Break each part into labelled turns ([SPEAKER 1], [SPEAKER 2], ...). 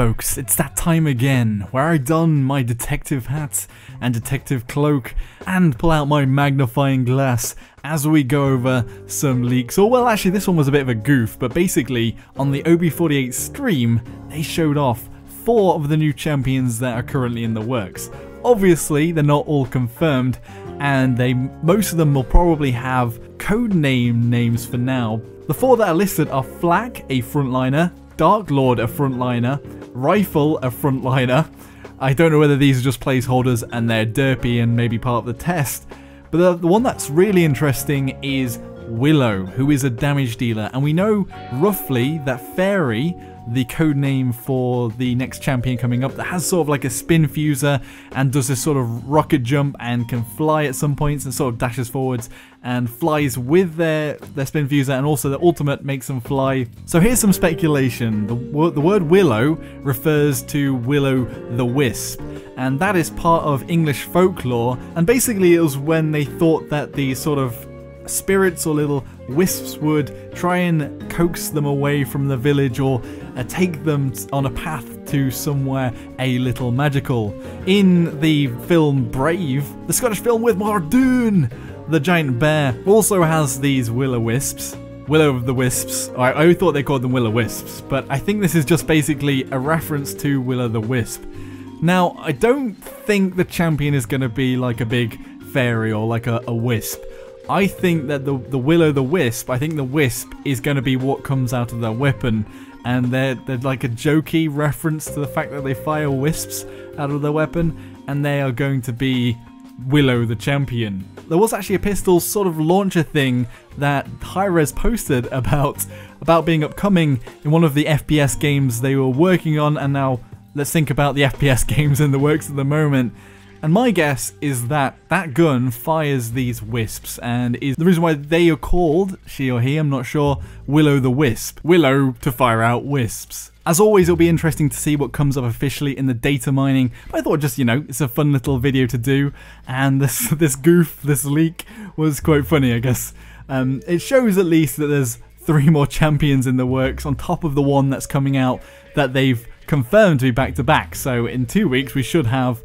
[SPEAKER 1] folks, it's that time again where I don my detective hat and detective cloak and pull out my magnifying glass as we go over some leaks. Or well, actually this one was a bit of a goof, but basically on the OB48 stream they showed off 4 of the new champions that are currently in the works. Obviously they're not all confirmed, and most of them will probably have codename names for now. The 4 that are listed are Flak, a frontliner, DarkLord, a frontliner, Rifle, a frontliner. I don't know whether these are just placeholders and they're derpy and maybe part of the test, but the one that's really interesting is Willo, who is a damage dealer, and we know roughly that Fairy, the codename for the next champion coming up, that has sort of like a spin fuser and does this sort of rocket jump and can fly at some points and sort of dashes forwards and flies with their spin fuser, and also the ultimate makes them fly. So here's some speculation. The word Willow refers to Willow the Wisp, and that is part of English folklore, and basically it was when they thought that the sort of spirits or little wisps would try and coax them away from the village, or take them on a path to somewhere a little magical. In the film Brave, the Scottish film with Mordoon, the giant bear also has these will-o-wisps. Willow of the Wisps. I thought they called them will-o-wisps, but I think this is just basically a reference to Willow the Wisp. Now, I don't think the champion is going to be like a big fairy or like a wisp. I think that the Willow the Wisp, I think the wisp is going to be what comes out of their weapon, and they're like a jokey reference to the fact that they fire wisps out of their weapon, and they are going to be Willow the champion. There was actually a pistol sort of launcher thing that Hi-Rez posted about being upcoming in one of the FPS games they were working on, and now let's think about the FPS games in the works at the moment. And my guess is that that gun fires these wisps, and is the reason why they are called, she or he, I'm not sure, Willow the Wisp. Willow to fire out wisps. As always, it'll be interesting to see what comes up officially in the data mining, but I thought just, you know, it's a fun little video to do, and this leak was quite funny, I guess. It shows at least that there's 3 more champions in the works on top of the one that's coming out that they've confirmed to be back-to-back, so in 2 weeks we should have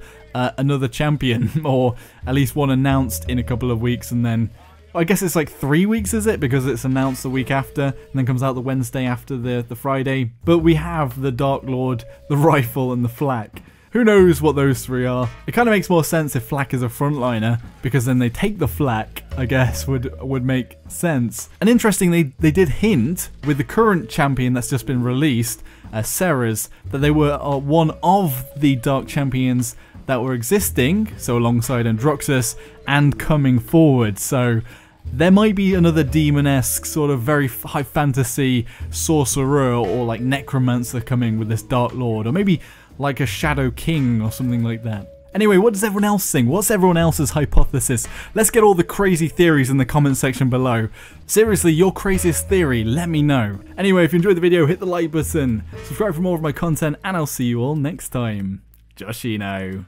[SPEAKER 1] another champion, or at least one announced in a couple of weeks, and then I guess it's like 3 weeks, is it? Because it's announced the week after, and then comes out the Wednesday after the Friday. But we have the DarkLord, the Rifle, and the Flak. Who knows what those 3 are? It kind of makes more sense if Flak is a frontliner, because then they take the Flak, I guess, would make sense. And interestingly, they did hint, with the current champion that's just been released, Ceres, that they were one of the Dark Champions that were existing, so alongside Androxus, and coming forward. So there might be another demon-esque, sort of very high fantasy sorcerer or like necromancer coming with this DarkLord, or maybe like a Shadow King or something like that. Anyway, what does everyone else think? What's everyone else's hypothesis? Let's get all the crazy theories in the comment section below. Seriously, your craziest theory, let me know. Anyway, if you enjoyed the video, hit the like button, subscribe for more of my content, and I'll see you all next time. Joshino.